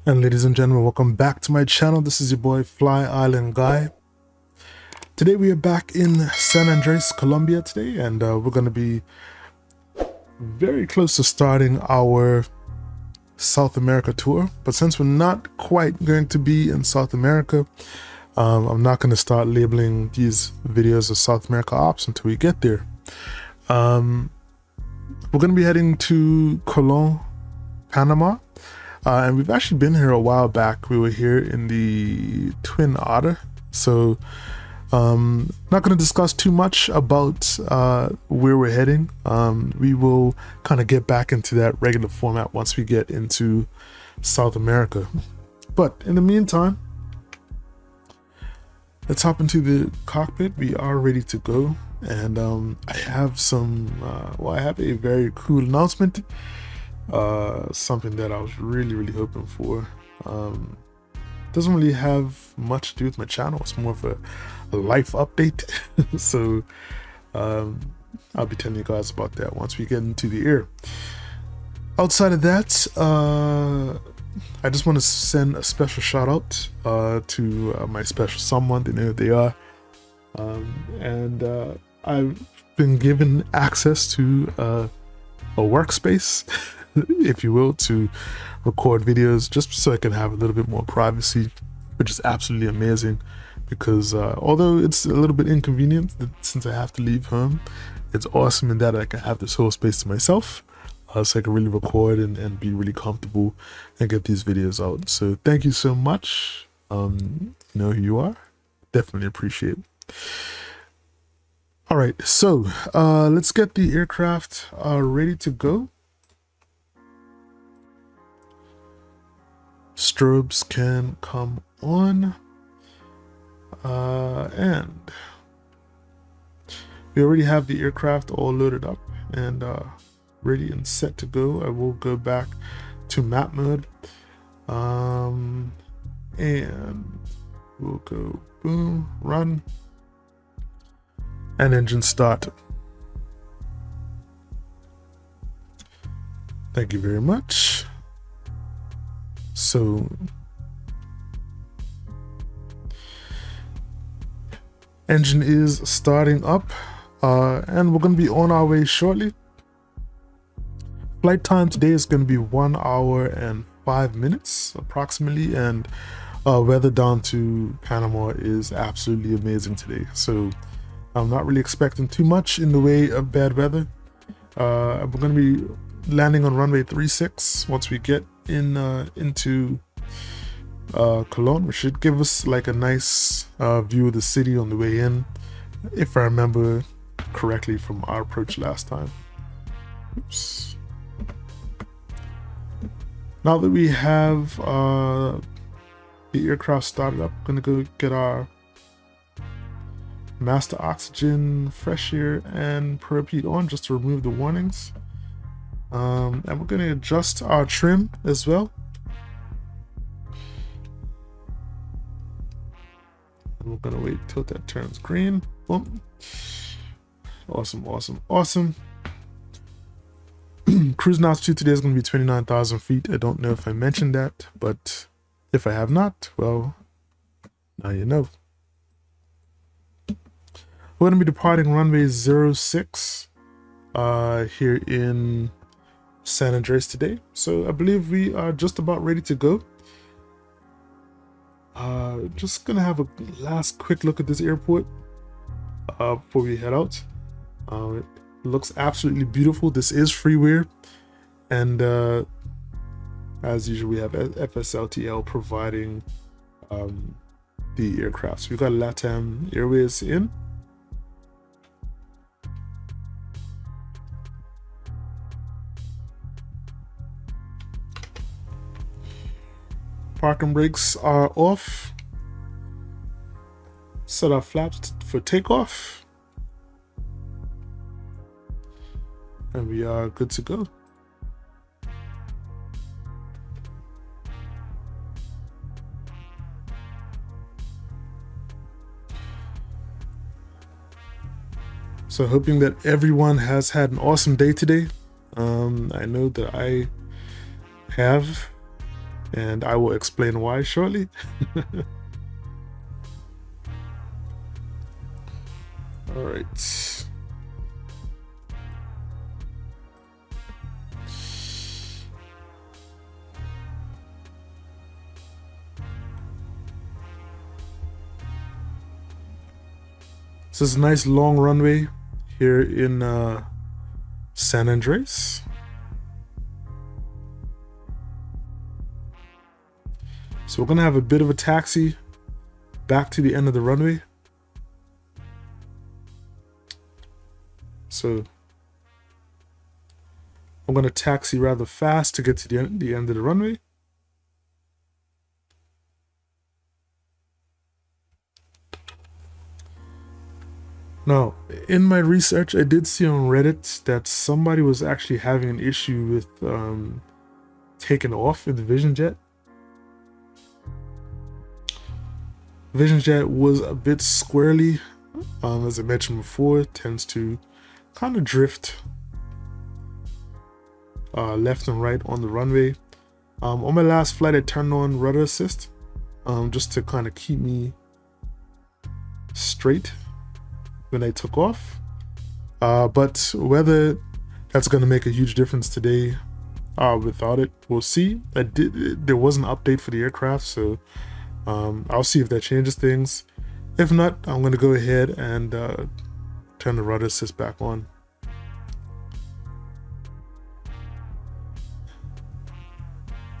And ladies and gentlemen, welcome back to my channel. This is your boy FlyIslandGuy. Today we are back in San Andres, Colombia today, and we're going to be very close to starting our South America tour. But since we're not quite going to be in South America, I'm not going to start labeling these videos as South America ops until we get there. We're going to be heading to Colón, Panama. And we've actually been here a while back. We were here in the Twin Otter. So not going to discuss too much about where we're heading. We will kind of get back into that regular format once we get into South America. But in the meantime, let's hop into the cockpit. We are ready to go. And I have I have a very cool announcement. Something that I was really hoping for. Doesn't really have much to do with my channel. It's more of a life update. So I'll be telling you guys about that once we get into the air. Outside of that, I just want to send a special shout out to my special someone. They know who they are. And I've been given access to a workspace, if you will, to record videos just so I can have a little bit more privacy, which is absolutely amazing because although it's a little bit inconvenient since I have to leave home, it's awesome in that I can have this whole space to myself, so I can really record and be really comfortable and get these videos out. So thank you so much. You know who you are. Definitely appreciate it. All right, so let's get the aircraft ready to go. Strobes can come on, and we already have the aircraft all loaded up and ready and set to go. I will go back to map mode, and we'll go boom, run, and engine start. Thank you very much. So engine is starting up, and we're going to be on our way shortly. Flight time today is going to be 1 hour and 5 minutes approximately, and weather down to Panama is absolutely amazing today. So I'm not really expecting too much in the way of bad weather. We're going to be landing on runway 36 once we get into Colón, which should give us like a nice view of the city on the way in, if I remember correctly from our approach last time. Oops. Now that we have the aircraft started up, I'm gonna go get our master oxygen, fresh air, and probe heat on just to remove the warnings. And we're going to adjust our trim as well. And we're going to wait till that turns green. Boom. Awesome. Cruising altitude today is going to be 29,000 feet. I don't know if I mentioned that, but if I have not, well, now you know. We're going to be departing runway 06 here in San Andres today. So I believe we are just about ready to go. Just gonna have a last quick look at this airport before we head out. It looks absolutely beautiful. This is freeware, and as usual we have FSLTL providing the aircraft. So we've got LATAM Airways in. Parking brakes are off. Set our flaps for takeoff. And we are good to go. So hoping that everyone has had an awesome day today. I know that I have. and I will explain why shortly. All right. This is a nice long runway here in San Andreas. So we're gonna have a bit of a taxi back to the end of the runway. So I'm gonna taxi rather fast to get to the end of the runway. Now, in my research, I did see on Reddit that somebody was actually having an issue with taking off in the Vision Jet. Vision Jet was a bit squirrely, as I mentioned before. It tends to kind of drift left and right on the runway. On my last flight, I turned on rudder assist just to kind of keep me straight when I took off, but whether that's going to make a huge difference today without it, we'll see. There was an update for the aircraft, so I'll see if that changes things. If not, I'm going to go ahead and turn the rudder assist back on.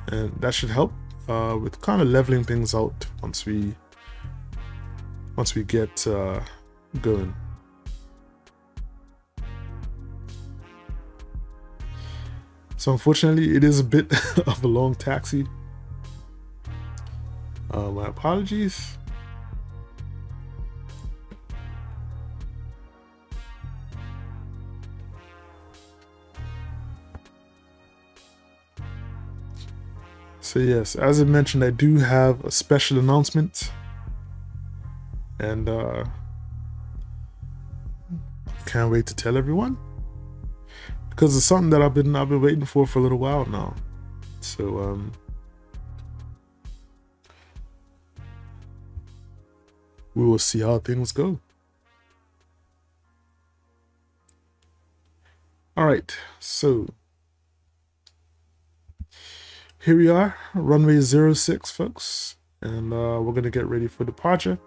And that should help with kind of leveling things out once we get going. So unfortunately, it is a bit of a long taxi. My apologies. So yes, as I mentioned, I do have a special announcement, and can't wait to tell everyone, because it's something that I've been waiting for a little while now. So we will see how things go. All right, so here we are, runway 06, folks, and we're gonna get ready for departure.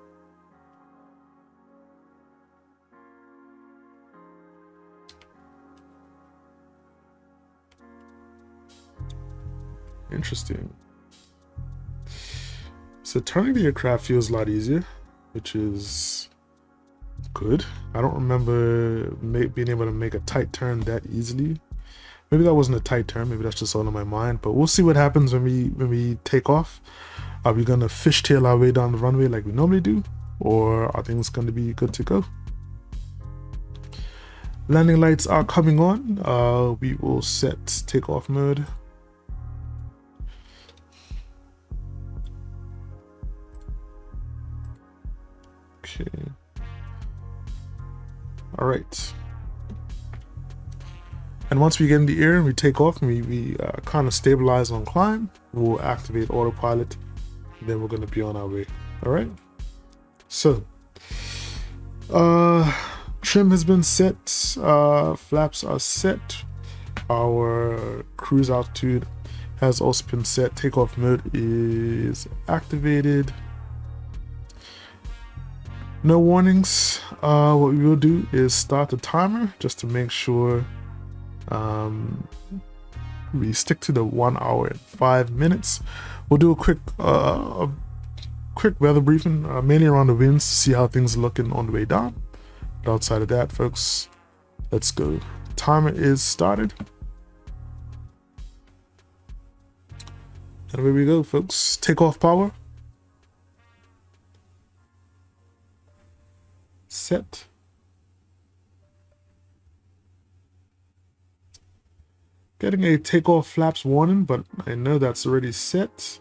Interesting. So turning the aircraft feels a lot easier, which is good. I don't remember being able to make a tight turn that easily. Maybe that wasn't a tight turn, maybe that's just all in my mind, but we'll see what happens when we take off. Are we gonna fishtail our way down the runway like we normally do, or are things gonna be good to go? Landing lights are coming on. We will set takeoff mode. Okay. All right. And once we get in the air and we take off and we kind of stabilize on climb, we'll activate autopilot. Then we're going to be on our way. All right. So, trim has been set. Flaps are set. Our cruise altitude has also been set. Takeoff mode is activated. No warnings. What we will do is start the timer just to make sure we stick to the 1 hour and 5 minutes. We'll do a quick weather briefing, mainly around the winds, to see how things are looking on the way down. But outside of that, folks, let's go. Timer is started. And away we go, folks. Takeoff power. Set. Getting a takeoff flaps warning, but I know that's already set.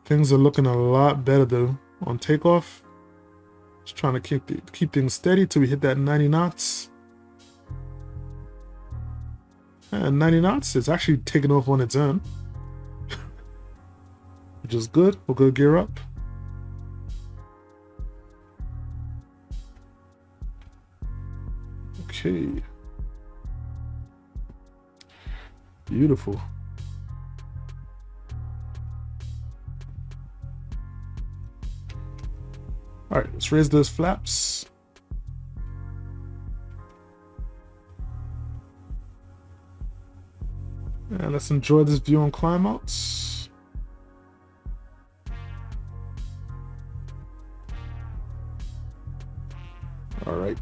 Things are looking a lot better though on takeoff. Just trying to keep things steady till we hit that 90 knots. And 90 knots is actually taking off on its own. which is good. We'll go gear up. Okay. Beautiful. All right, let's raise those flaps. And let's enjoy this view on climb outs. All right.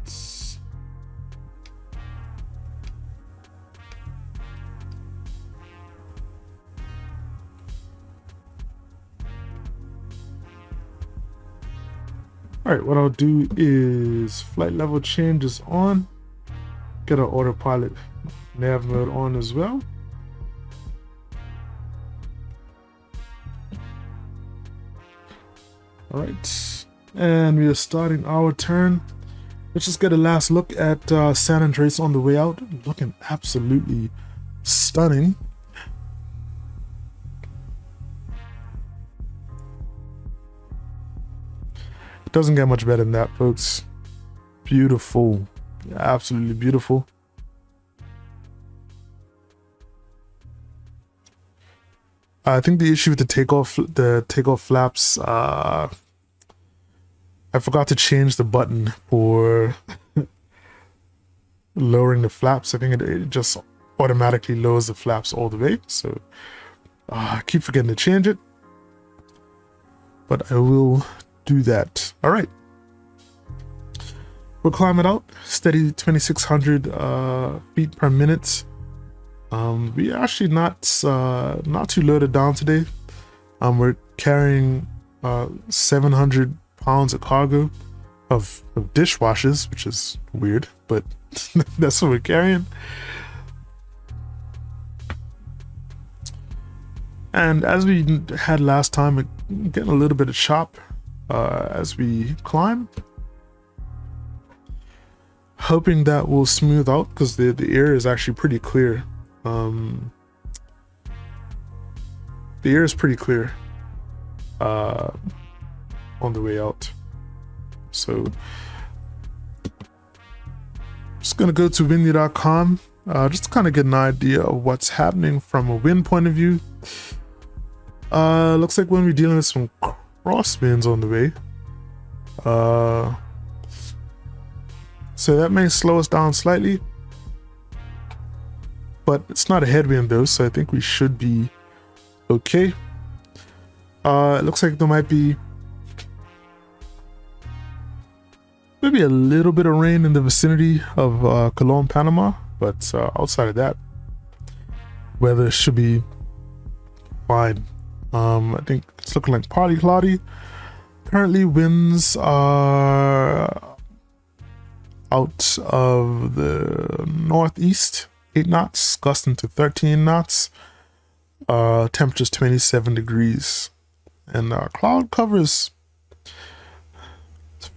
All right, what I'll do is flight level change is on. Get our autopilot nav mode on as well. All right, and we are starting our turn. Let's just get a last look at San Andreas on the way out. Looking absolutely stunning. It doesn't get much better than that, folks. Beautiful, absolutely beautiful. I think the issue with the takeoff flaps, I forgot to change the button for lowering the flaps. I think it just automatically lowers the flaps all the way. So I keep forgetting to change it, but I will do that. All right. We'll climb it out, steady 2,600 feet per minute. We're actually not too loaded down today. We're carrying 700 pounds of cargo of dishwashers, which is weird, but that's what we're carrying. And as we had last time, we're getting a little bit of chop as we climb. Hoping that will smooth out because the air is actually pretty clear. The air is pretty clear on the way out. So just gonna go to windy.com just to kind of get an idea of what's happening from a wind point of view. Looks like when we're dealing with some crosswinds on the way. So that may slow us down slightly, but it's not a headwind though, so I think we should be okay. It looks like there might be maybe a little bit of rain in the vicinity of Cologne, Panama, but outside of that, weather should be fine. I think it's looking like partly cloudy. Currently, winds are out of the northeast, 8 knots, gusting to 13 knots. Temperature's 27 degrees, and cloud cover is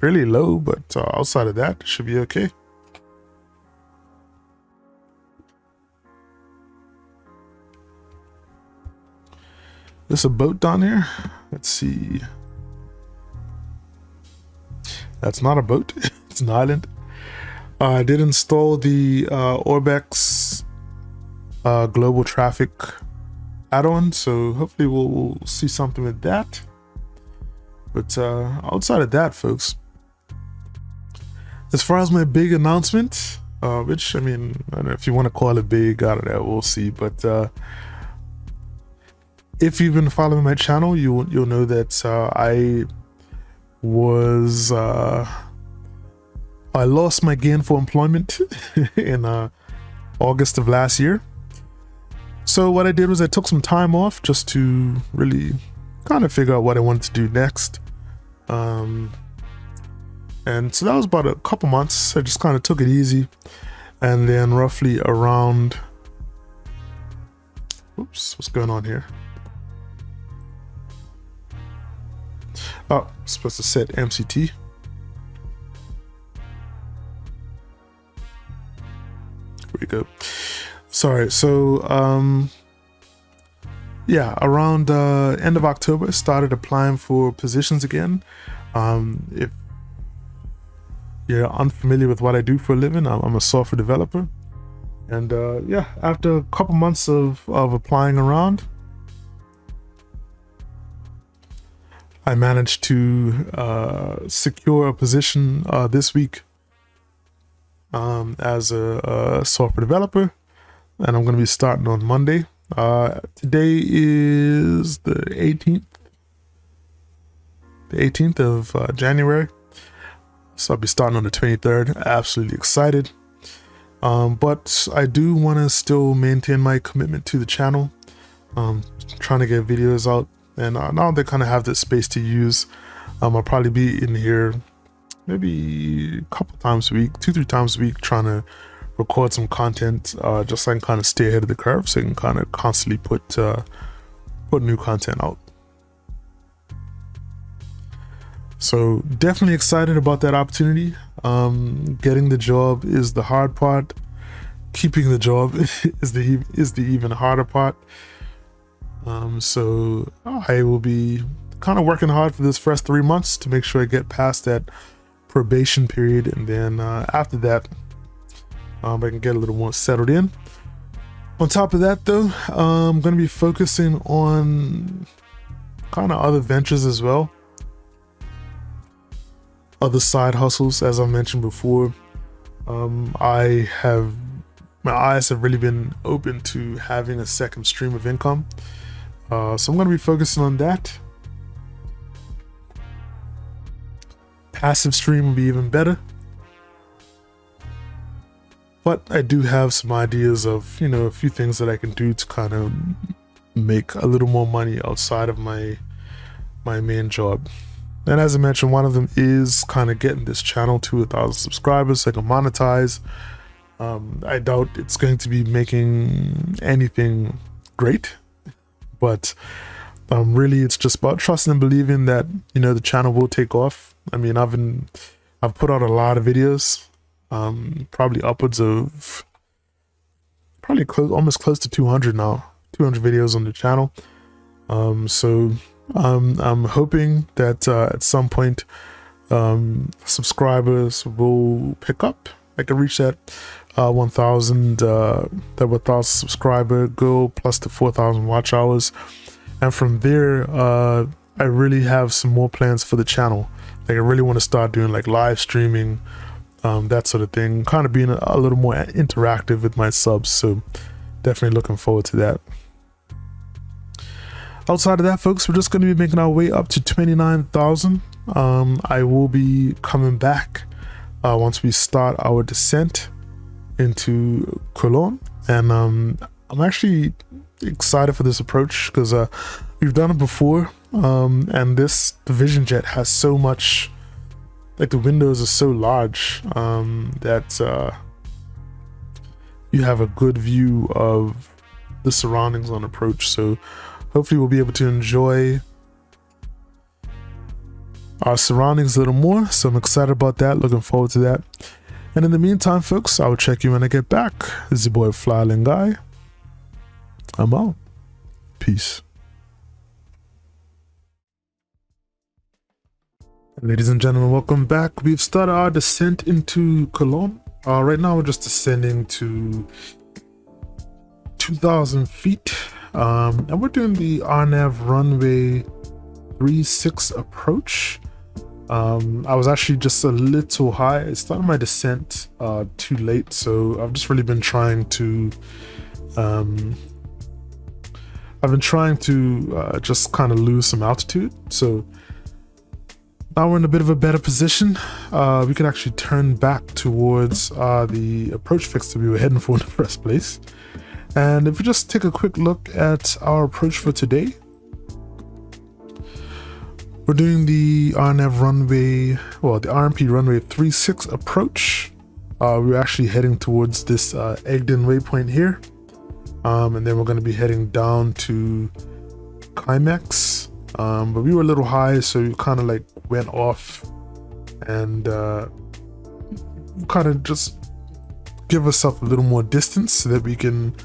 fairly low, but outside of that, it should be okay. There's a boat down here. Let's see. That's not a boat. It's an island. I did install the Orbex global traffic add-on, so hopefully we'll see something with that. But outside of that, folks, as far as my big announcement, which I mean, I don't know if you want to call it big, I don't know, we'll see. But if you've been following my channel, you'll know that I lost my gainful employment in August of last year. So what I did was I took some time off just to really kind of figure out what I wanted to do next. And so that was about a couple months. I just kind of took it easy. And then roughly around, oops, what's going on here? Oh, I'm supposed to set MCT. Here we go. Sorry, so yeah, around end of October, started applying for positions again. If you're unfamiliar with what I do for a living, I'm a software developer. And yeah, after a couple months of applying around, I managed to secure a position this week as a software developer, and I'm going to be starting on Monday. Today is the 18th of January, so I'll be starting on the 23rd. Absolutely excited. But I do want to still maintain my commitment to the channel. Trying to get videos out, and now they kind of have the space to use. I'll probably be in here maybe a couple times a week, 2-3 times a week, trying to record some content, just so I can kind of stay ahead of the curve, so I can kind of constantly put new content out. So definitely excited about that opportunity. Getting the job is the hard part. Keeping the job is the even harder part. So I will be kind of working hard for this first 3 months to make sure I get past that probation period, and then after that, I can get a little more settled in. On top of that, though, I'm going to be focusing on kind of other ventures as well. Other side hustles, as I mentioned before. My eyes have really been open to having a second stream of income. So I'm going to be focusing on that. Passive stream will be even better. But I do have some ideas of, a few things that I can do to kind of make a little more money outside of my main job. And as I mentioned, one of them is kind of getting this channel to 1,000 subscribers so I can monetize. I doubt it's going to be making anything great, but really it's just about trusting and believing that, the channel will take off. I mean, I've put out a lot of videos, probably upwards of almost close to 200 now, 200 videos on the channel. So I'm hoping that at some point subscribers will pick up. I can reach that 1,000 subscriber goal plus the 4,000 watch hours, and from there I really have some more plans for the channel. Like, I really want to start doing like live streaming, that sort of thing, kind of being a little more interactive with my subs. So definitely looking forward to that. Outside of that, folks, we're just going to be making our way up to 29,000. I will be coming back once we start our descent into Cologne, and I'm actually excited for this approach because we've done it before, and the Vision Jet has so much, like, the windows are so large that you have a good view of the surroundings on approach. So hopefully we'll be able to enjoy our surroundings a little more. So I'm excited about that, looking forward to that. And in the meantime, folks, I will check you when I get back. This is your boy FlyIslandGuy. I'm out. Peace. Ladies and gentlemen, welcome back. We've started our descent into Cologne. Right now we're just descending to 2,000 feet. And we're doing the RNP runway 36 approach. I was actually just a little high. I started my descent too late, so I've just really been trying to just kind of lose some altitude. So now we're in a bit of a better position. We can actually turn back towards the approach fix that we were heading for in the first place. And if we just take a quick look at our approach for today, we're doing the RNP runway 36 approach. We're actually heading towards this Egden waypoint here, and then we're going to be heading down to Climax. But we were a little high, so we kind of like went off and kind of just give ourselves a little more distance so that we can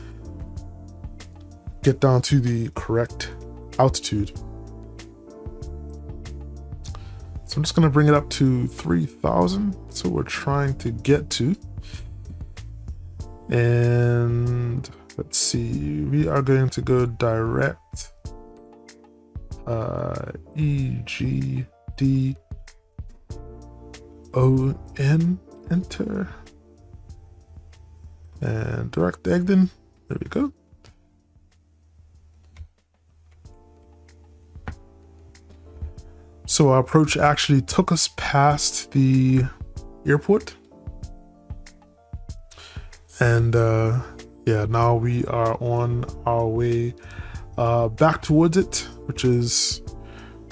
get down to the correct altitude. So I'm just going to bring it up to 3,000. So we're trying to get to. And let's see, we are going to go direct EGDON, enter, and direct Egdon. There we go. So our approach actually took us past the airport. And yeah, now we are on our way back towards it, which is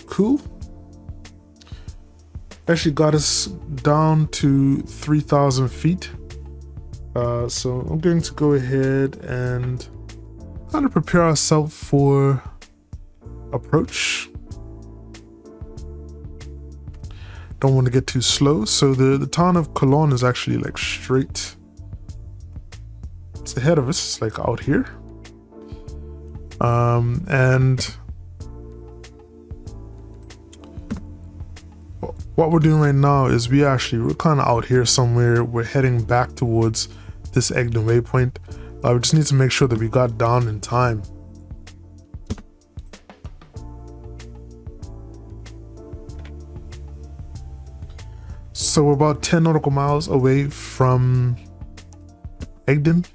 cool. Actually got us down to 3,000 feet. So I'm going to go ahead and kind of prepare ourselves for approach. Don't want to get too slow. So the town of Cologne is actually like straight. It's ahead of us, it's like out here. And what we're doing right now is we're kind of out here somewhere. We're heading back towards this Egdon waypoint. We just need to make sure that we got down in time. So we're about 10 nautical miles away from Egdon.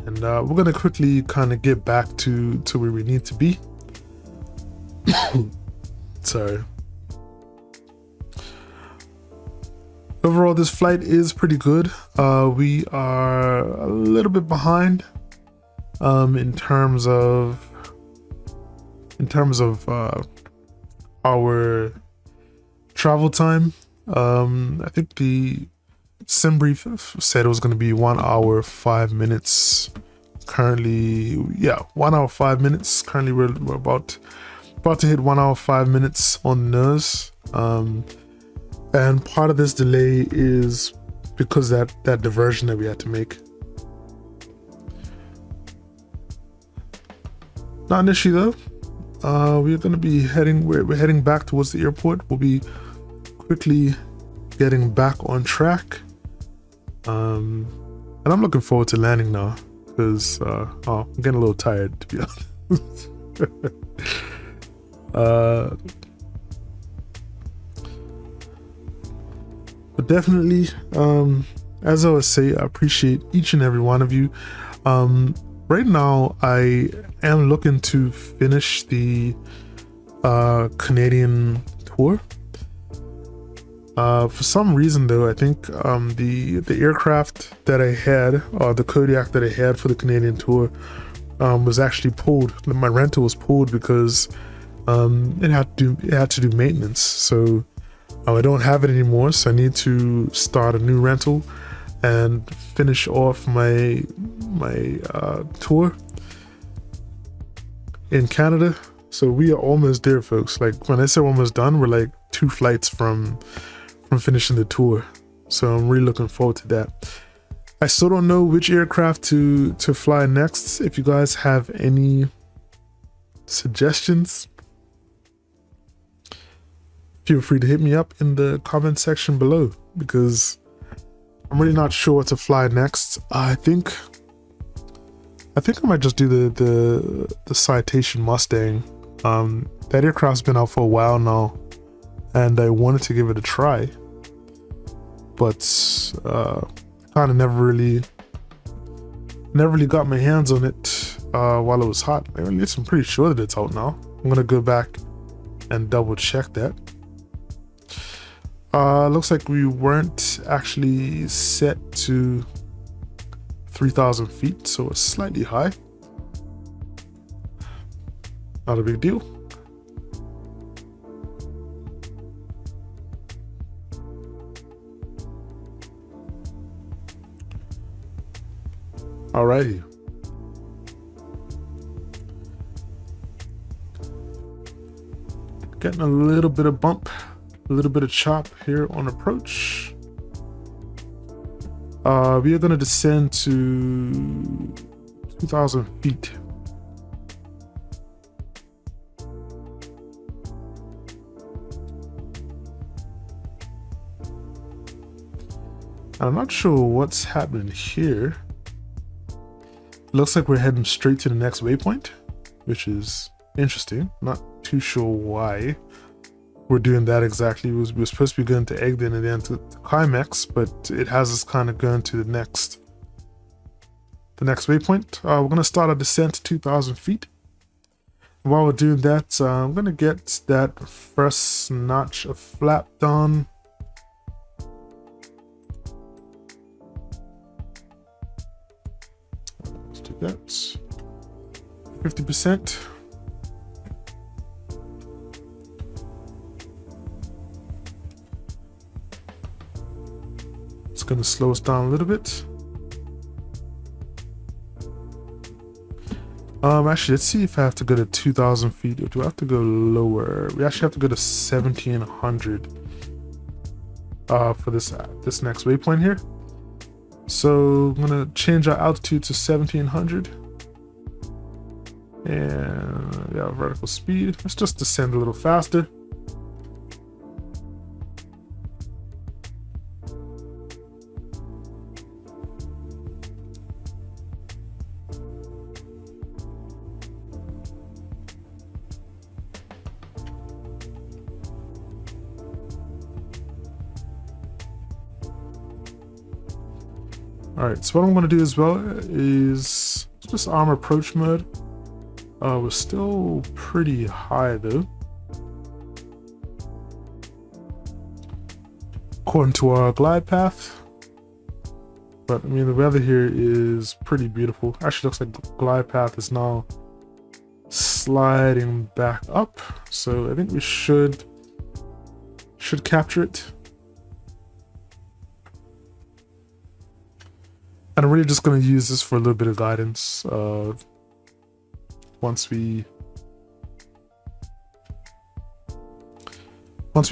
And we're gonna quickly kind of get back to where we need to be. Sorry. Overall, this flight is pretty good. We are a little bit behind in terms of our travel time. I think the sim brief said it was going to be 1 hour 5 minutes. Currently, yeah, 1 hour 5 minutes. Currently, we're about to hit 1 hour 5 minutes on the nose. And part of this delay is because that diversion that we had to make. Not an issue though. We're going to be we're heading back towards the airport. We'll be quickly getting back on track. And I'm looking forward to landing now because I'm getting a little tired, to be honest. But definitely, as I always say, I appreciate each and every one of you. Right now, I am looking to finish the Canadian tour. For some reason though, I think the aircraft that I had, or the Kodiak that I had for the Canadian tour, was actually pulled. My rental was pulled because it had to do maintenance. So I don't have it anymore. So I need to start a new rental and finish off my tour in Canada. So we are almost there, folks. Like when I say almost done, we're like 2 flights from finishing the tour. So I'm really looking forward to that. I still don't know which aircraft to fly next. If you guys have any suggestions, feel free to hit me up in the comment section below, because I'm really not sure what to fly next. I think I might just do the Citation Mustang. That aircraft's been out for a while now, and I wanted to give it a try, but kind of never really got my hands on it while it was hot. I'm pretty sure that it's out now. I'm gonna go back and double check that. Looks like we weren't actually set to 3,000 feet, so it's slightly high. Not a big deal. Alrighty. Getting a little bit of bump, a little bit of chop here on approach. We are going to descend to 2,000 feet. I'm not sure what's happening here. Looks like we're heading straight to the next waypoint, which is interesting. Not too sure why we're doing that exactly. We're supposed to be going to Egden and then to Climax, but it has us kind of going to the next waypoint. We're going to start our descent to 2,000 feet. While we're doing that, I'm going to get that first notch of flap done. Let's do that. 50%. It's going to slow us down a little bit. Actually, let's see if I have to go to 2,000 feet or do I have to go lower? We actually have to go to 1,700 for this next waypoint here. So I'm gonna change our altitude to 1,700, and yeah, vertical speed. Let's just descend a little faster. Alright, so what I'm going to do as well is just arm approach mode. We're still pretty high though, according to our glide path. But I mean, the weather here is pretty beautiful. Actually looks like the glide path is now sliding back up. So I think we should capture it. And I'm really just going to use this for a little bit of guidance. Once we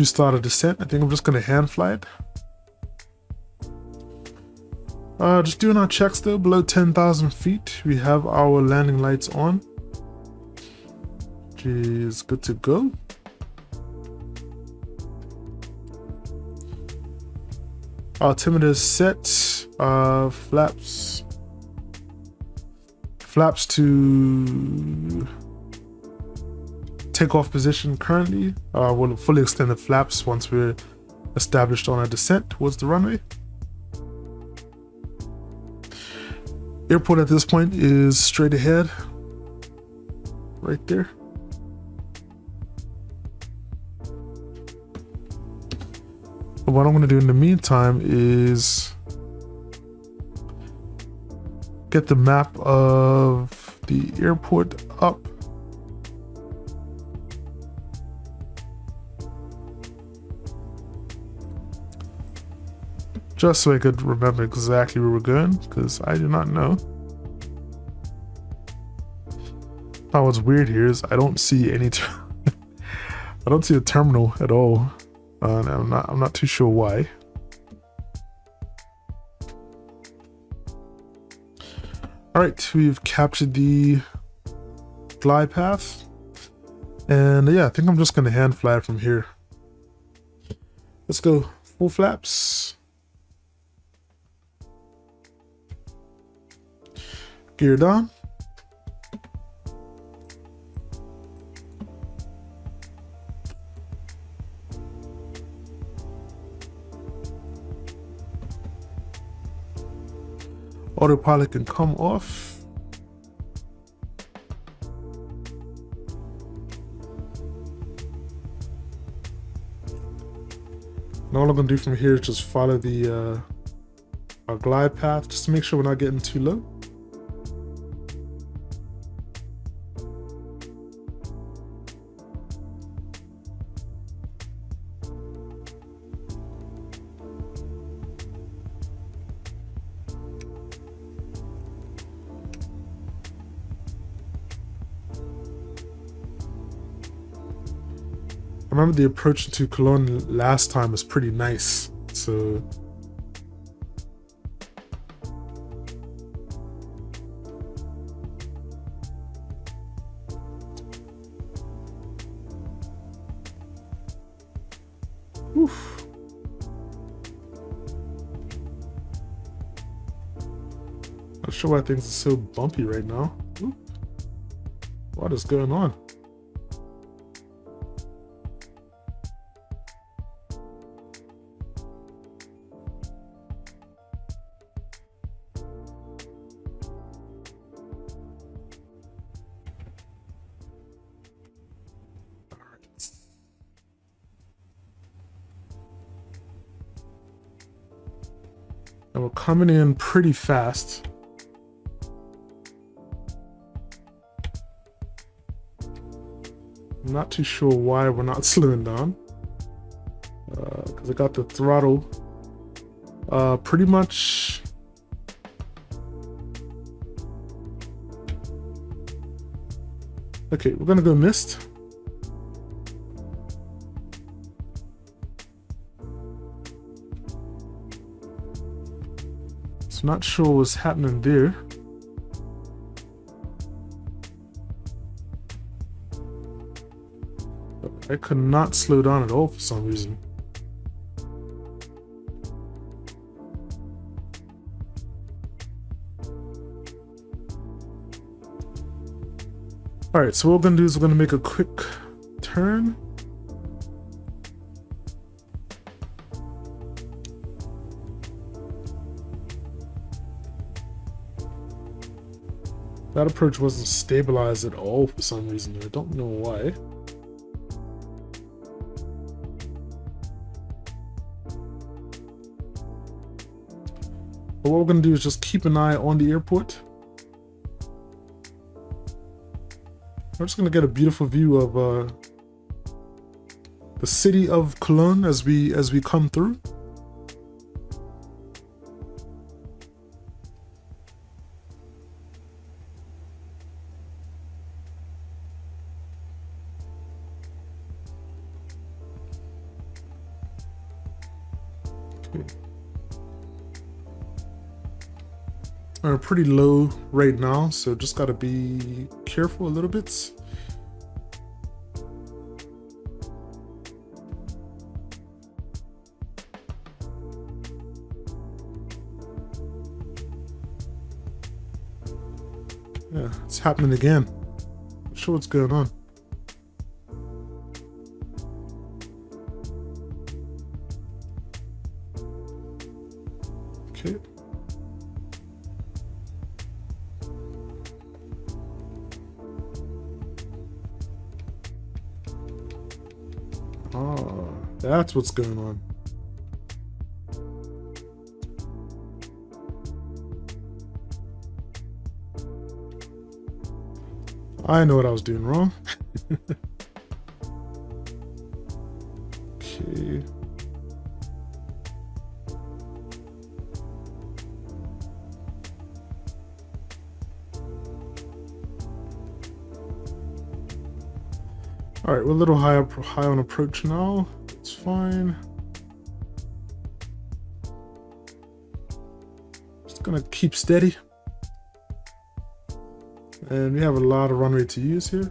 start a descent, I think I'm just going to hand fly it. Just doing our checks though. Below 10,000 feet, we have our landing lights on, which is good to go. Altimeter is set. Flaps to takeoff position currently. We'll fully extend the flaps once we're established on a descent towards the runway. Airport at this point is straight ahead, right there. What I'm going to do in the meantime is get the map of the airport up. Just so I could remember exactly where we're going, because I do not know. Now what's weird here is I don't see any I don't see a terminal at all. And I'm not too sure why. Alright, we've captured the glide path. And yeah, I think I'm just going to hand fly it from here. Let's go full flaps. Gear down. Autopilot can come off. And all I'm gonna do from here is just follow the our glide path, just to make sure we're not getting too low. I remember the approach to Cologne last time was pretty nice, so Not sure why things are so bumpy right now. Oop. What is going on? And we're coming in pretty fast. I'm not too sure why we're not slowing down. Because I got the throttle pretty much. Okay, we're gonna go mist. So not sure what's happening there. But I could not slow down at all for some reason. Alright, so what we're gonna do is we're gonna make a quick turn. That approach wasn't stabilized at all for some reason. I don't know why. But what we're gonna do is just keep an eye on the airport. We're just gonna get a beautiful view of the city of Cologne as we come through. Are pretty low right now, so just gotta be careful a little bit. Yeah, it's happening again. Not sure what's going on. Okay. Oh, that's what's going on. I know what I was doing wrong. Okay. All right, we're a little high on approach now. It's fine. Just gonna keep steady. And we have a lot of runway to use here.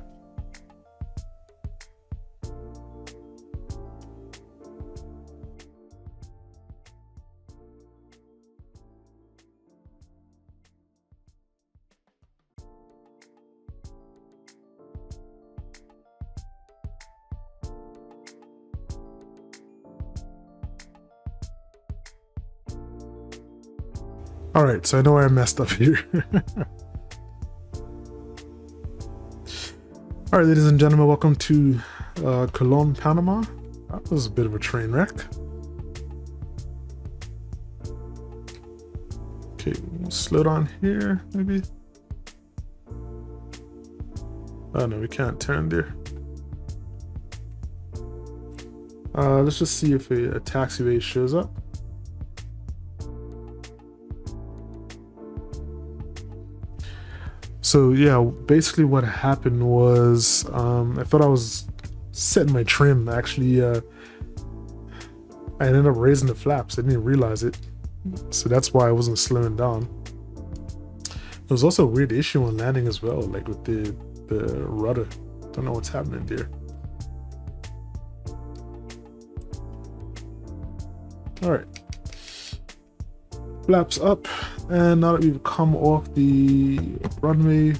All right, so I know I messed up here. All right, ladies and gentlemen, welcome to Cologne, Panama. That was a bit of a train wreck. Okay, we'll slow down here, maybe. Oh no, we can't turn there. Let's just see if a taxiway shows up. So yeah, basically what happened was I thought I was setting my trim. Actually, I ended up raising the flaps. I didn't realize it. So that's why I wasn't slowing down. There was also a weird issue on landing as well, like with the rudder. Don't know what's happening there. All right. Flaps up And now that we've come off the runway,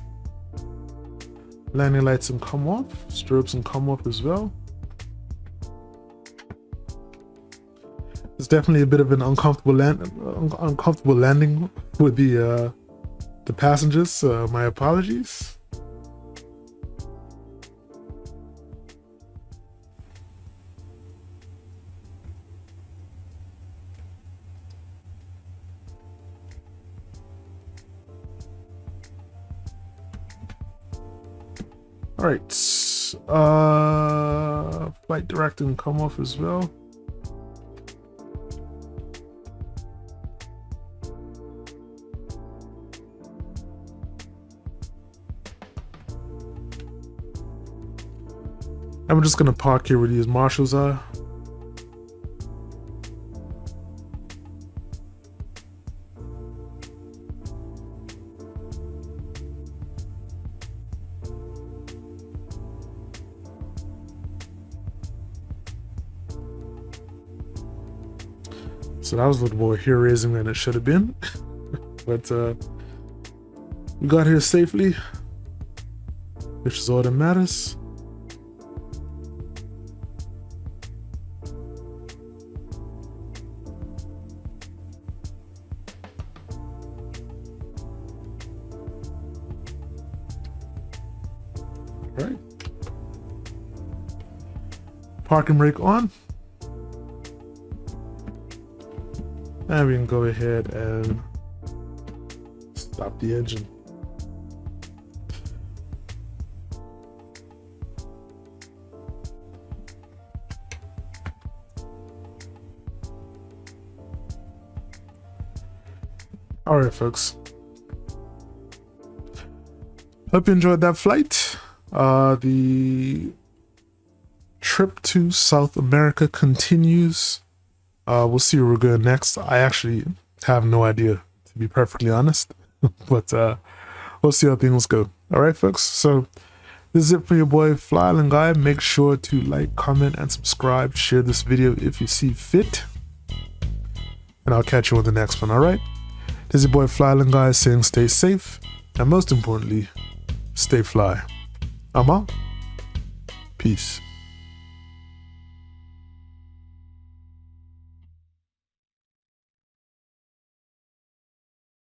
landing lights and come off, strobes and come off as well. It's definitely a bit of an uncomfortable landing with the passengers. My apologies. All right, flight direct and come off as well. And we're just gonna park here where these marshals are. So that was a little more hair raising than it should have been. But we got here safely, which is all that matters. All right. Parking brake on. And we can go ahead and stop the engine. All right, folks. Hope you enjoyed that flight. The trip to South America continues. We'll see where we're going next. I actually have no idea, to be perfectly honest. But we'll see how things go. All right, folks. So this is it for your boy FlyIslandGuy. Make sure to like, comment, and subscribe. Share this video if you see fit. And I'll catch you on the next one. All right. This is your boy FlyIslandGuy saying stay safe. And most importantly, stay fly. I'm out. Peace.